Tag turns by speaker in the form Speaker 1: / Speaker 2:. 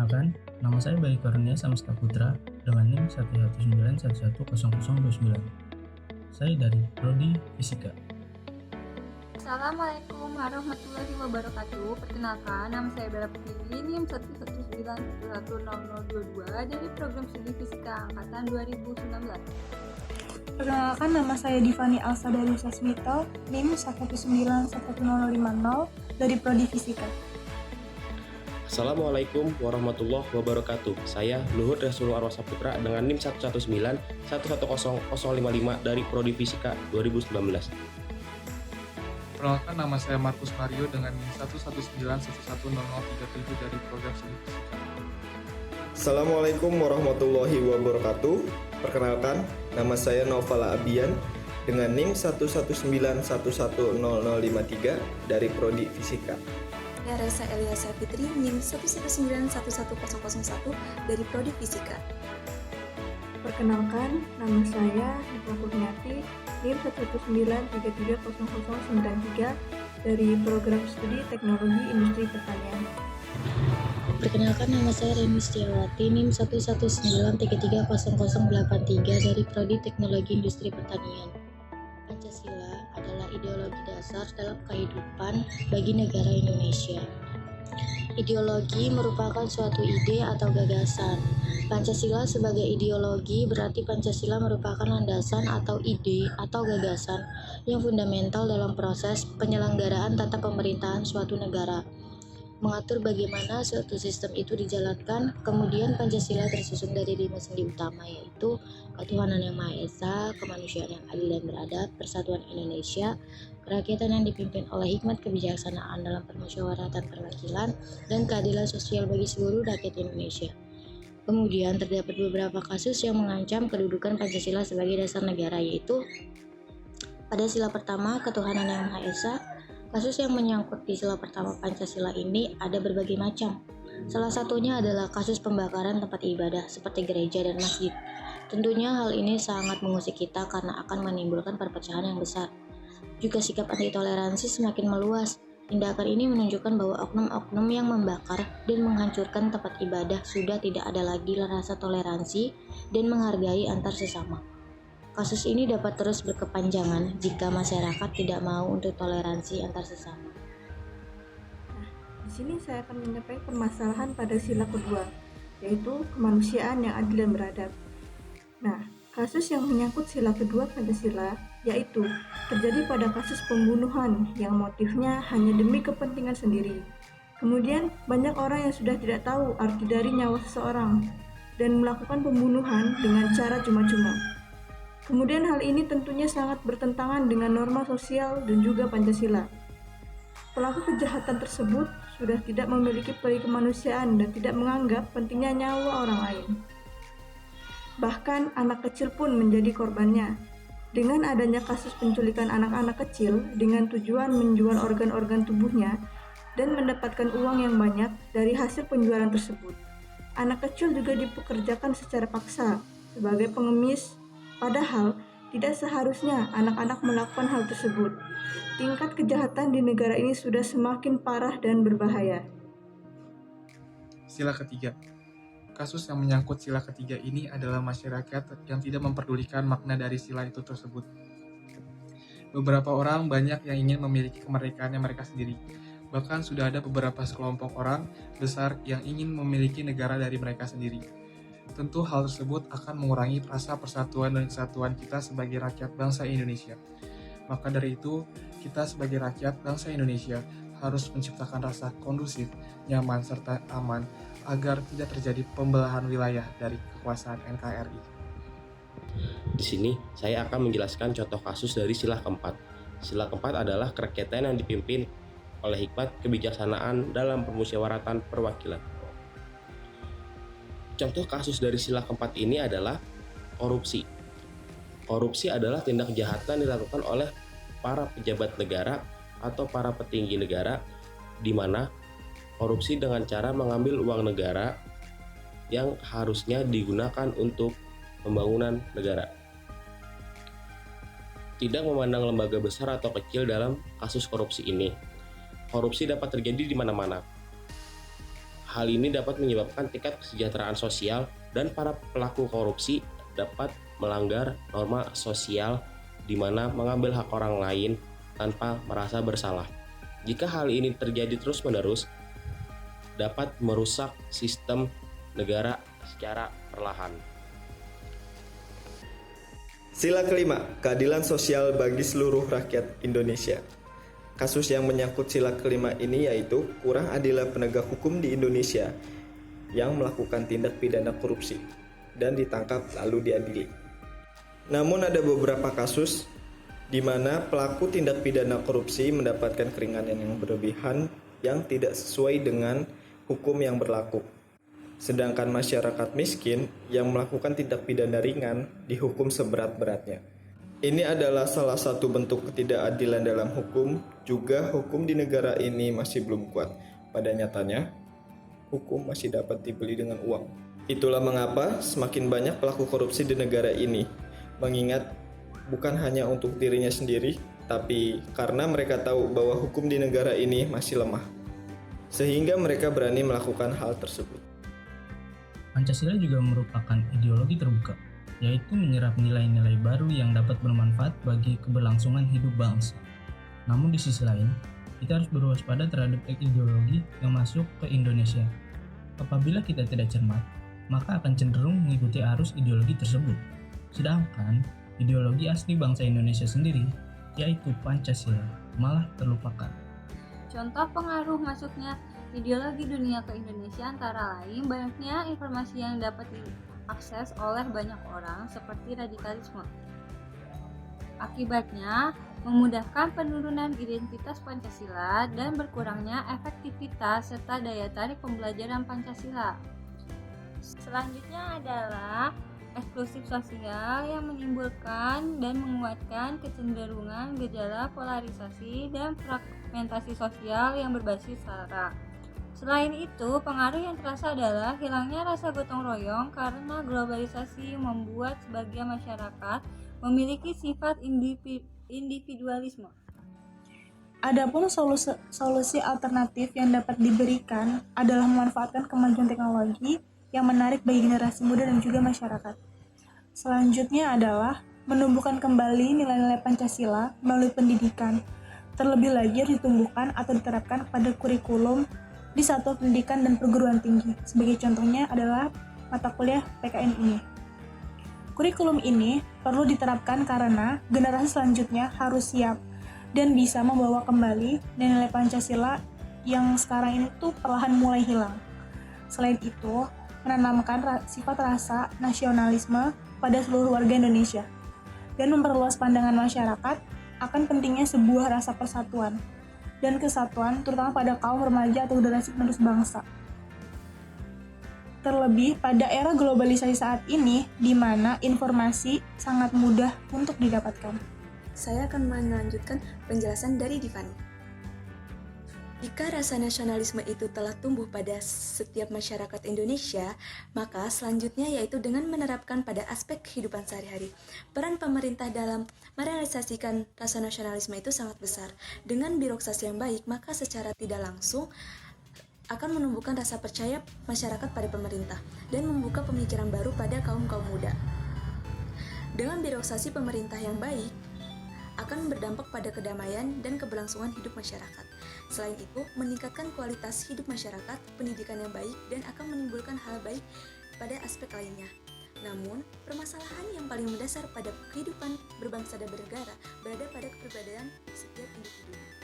Speaker 1: Perkenalkan, nama saya Bayu Karunia Samasta Putra dengan NIM 11911110029. Saya dari Prodi Fisika.
Speaker 2: Assalamualaikum warahmatullahi wabarakatuh. Perkenalkan, nama saya Bella Putri, NIM 119110022 dari Program Studi Fisika Angkatan 2019.
Speaker 3: Perkenalkan, nama saya Divani Alsa dari Sasmito, NIM 1911050 dari Prodi Fisika.
Speaker 4: Assalamualaikum warahmatullahi wabarakatuh. Saya Luhut Rasul Arwasa Putra dengan NIM 119110055 dari Prodi Fisika 2019.
Speaker 5: Perkenalkan, nama saya Markus Mario dengan NIM 119110037 dari Program Studi Fisika.
Speaker 6: Assalamualaikum warahmatullahi wabarakatuh. Perkenalkan, nama saya Naufala Abian dengan NIM 119110053 dari Prodi Fisika.
Speaker 7: Saya Reza Eliasa Fitri, NIM 1191101 dari Prodi Fisika.
Speaker 3: Perkenalkan, nama saya Nifla Kurniati, NIM 119330093 dari Program Studi Teknologi Industri Pertanian.
Speaker 8: Perkenalkan, nama saya Reni Setiawati, NIM 119330083 dari Prodi Teknologi Industri Pertanian. Pancasila adalah ideologi dasar dalam kehidupan bagi negara Indonesia. Ideologi merupakan suatu ide atau gagasan. Pancasila sebagai ideologi berarti Pancasila merupakan landasan atau ide atau gagasan yang fundamental dalam proses penyelenggaraan tata pemerintahan suatu negara. Mengatur bagaimana suatu sistem itu dijalankan. Kemudian Pancasila tersusun dari 5 sendi utama, yaitu ketuhanan yang Maha Esa, kemanusiaan yang adil dan beradab, persatuan Indonesia, kerakyatan yang dipimpin oleh hikmat kebijaksanaan dalam permusyawaratan perwakilan, dan keadilan sosial bagi seluruh rakyat Indonesia. Kemudian terdapat beberapa kasus yang mengancam kedudukan Pancasila sebagai dasar negara, yaitu pada sila pertama ketuhanan yang Maha Esa. Kasus yang menyangkut di sila pertama Pancasila ini ada berbagai macam. Salah satunya adalah kasus pembakaran tempat ibadah seperti gereja dan masjid. Tentunya hal ini sangat mengusik kita karena akan menimbulkan perpecahan yang besar. Juga sikap anti toleransi semakin meluas. Tindakan ini menunjukkan bahwa oknum-oknum yang membakar dan menghancurkan tempat ibadah sudah tidak ada lagi rasa toleransi dan menghargai antar sesama. Kasus ini dapat terus berkepanjangan jika masyarakat tidak mau untuk toleransi antar sesama.
Speaker 3: Di sini saya akan menyampaikan permasalahan pada sila kedua, yaitu kemanusiaan yang adil dan beradab. Nah, kasus yang menyangkut sila kedua Pancasila yaitu terjadi pada kasus pembunuhan yang motifnya hanya demi kepentingan sendiri. Kemudian banyak orang yang sudah tidak tahu arti dari nyawa seseorang dan melakukan pembunuhan dengan cara cuma-cuma. Kemudian hal ini tentunya sangat bertentangan dengan norma sosial dan juga Pancasila. Pelaku kejahatan tersebut sudah tidak memiliki peri kemanusiaan dan tidak menganggap pentingnya nyawa orang lain. Bahkan anak kecil pun menjadi korbannya. Dengan adanya kasus penculikan anak-anak kecil dengan tujuan menjual organ-organ tubuhnya dan mendapatkan uang yang banyak dari hasil penjualan tersebut. Anak kecil juga dipekerjakan secara paksa sebagai pengemis. Padahal, tidak seharusnya anak-anak melakukan hal tersebut. Tingkat kejahatan di negara ini sudah semakin parah dan berbahaya.
Speaker 5: Sila ketiga. Kasus yang menyangkut sila ketiga ini adalah masyarakat yang tidak memperdulikan makna dari sila itu tersebut. Beberapa orang banyak yang ingin memiliki kemerdekaannya mereka sendiri. Bahkan sudah ada beberapa sekelompok orang besar yang ingin memiliki negara dari mereka sendiri. Tentu hal tersebut akan mengurangi rasa persatuan dan kesatuan kita sebagai rakyat bangsa Indonesia. Maka dari itu, kita sebagai rakyat bangsa Indonesia harus menciptakan rasa kondusif, nyaman, serta aman agar tidak terjadi pembelahan wilayah dari kekuasaan NKRI.
Speaker 4: Di sini, saya akan menjelaskan contoh kasus dari sila keempat. Sila keempat adalah kerakyatan yang dipimpin oleh hikmat kebijaksanaan dalam permusyawaratan perwakilan. Contoh kasus dari sila keempat ini adalah korupsi. Korupsi adalah tindak kejahatan dilakukan oleh para pejabat negara atau para petinggi negara, di mana korupsi dengan cara mengambil uang negara yang harusnya digunakan untuk pembangunan negara. Tidak memandang lembaga besar atau kecil dalam kasus korupsi ini. Korupsi dapat terjadi di mana-mana. Hal ini dapat menyebabkan tingkat kesejahteraan sosial dan para pelaku korupsi dapat melanggar norma sosial di mana mengambil hak orang lain tanpa merasa bersalah. Jika hal ini terjadi terus-menerus, dapat merusak sistem negara secara perlahan.
Speaker 6: Sila kelima, keadilan sosial bagi seluruh rakyat Indonesia. Kasus yang menyangkut sila kelima ini yaitu kurang adilnya penegak hukum di Indonesia yang melakukan tindak pidana korupsi dan ditangkap lalu diadili. Namun ada beberapa kasus di mana pelaku tindak pidana korupsi mendapatkan keringanan yang berlebihan yang tidak sesuai dengan hukum yang berlaku. Sedangkan masyarakat miskin yang melakukan tindak pidana ringan dihukum seberat-beratnya. Ini adalah salah satu bentuk ketidakadilan dalam hukum, juga hukum di negara ini masih belum kuat. Pada nyatanya, hukum masih dapat dibeli dengan uang. Itulah mengapa semakin banyak pelaku korupsi di negara ini, mengingat bukan hanya untuk dirinya sendiri, tapi karena mereka tahu bahwa hukum di negara ini masih lemah, sehingga mereka berani melakukan hal tersebut.
Speaker 1: Pancasila juga merupakan ideologi terbuka, yaitu menyerap nilai-nilai baru yang dapat bermanfaat bagi keberlangsungan hidup bangsa. Namun di sisi lain, kita harus berwaspada terhadap ideologi yang masuk ke Indonesia. Apabila kita tidak cermat, maka akan cenderung mengikuti arus ideologi tersebut. Sedangkan ideologi asli bangsa Indonesia sendiri, yaitu Pancasila, malah terlupakan.
Speaker 2: Contoh pengaruh masuknya ideologi dunia ke Indonesia antara lain banyaknya informasi yang dapat diakses oleh banyak orang seperti radikalisme. Akibatnya, memudahkan penurunan identitas Pancasila dan berkurangnya efektivitas serta daya tarik pembelajaran Pancasila. Selanjutnya adalah eksklusif sosial yang menimbulkan dan menguatkan kecenderungan gejala polarisasi dan fragmentasi sosial yang berbasis sara. Selain itu, pengaruh yang terasa adalah hilangnya rasa gotong royong karena globalisasi membuat sebagian masyarakat memiliki sifat individualisme.
Speaker 9: Adapun solusi alternatif yang dapat diberikan adalah memanfaatkan kemajuan teknologi yang menarik bagi generasi muda dan juga masyarakat. Selanjutnya adalah menumbuhkan kembali nilai-nilai Pancasila melalui pendidikan, terlebih lagi harus ditumbuhkan atau diterapkan pada kurikulum di satuan pendidikan dan perguruan tinggi. Sebagai contohnya adalah mata kuliah PKN ini. Kurikulum ini perlu diterapkan karena generasi selanjutnya harus siap dan bisa membawa kembali nilai Pancasila yang sekarang ini tuh perlahan mulai hilang. Selain itu, menanamkan sifat rasa nasionalisme pada seluruh warga Indonesia dan memperluas pandangan masyarakat akan pentingnya sebuah rasa persatuan dan kesatuan terutama pada kaum remaja atau generasi penerus bangsa. Terlebih pada era globalisasi saat ini di mana informasi sangat mudah untuk didapatkan.
Speaker 7: Saya akan melanjutkan penjelasan dari Divani. Jika rasa nasionalisme itu telah tumbuh pada setiap masyarakat Indonesia, maka selanjutnya yaitu dengan menerapkan pada aspek kehidupan sehari-hari. Peran pemerintah dalam merealisasikan rasa nasionalisme itu sangat besar. Dengan birokrasi yang baik, maka secara tidak langsung akan menumbuhkan rasa percaya masyarakat pada pemerintah dan membuka pemikiran baru pada kaum-kaum muda. Dengan birokrasi pemerintah yang baik, akan berdampak pada kedamaian dan keberlangsungan hidup masyarakat. Selain itu, meningkatkan kualitas hidup masyarakat, pendidikan yang baik, dan akan menimbulkan hal baik pada aspek lainnya. Namun, permasalahan yang paling mendasar pada kehidupan berbangsa dan bernegara berada pada kepribadian setiap individu.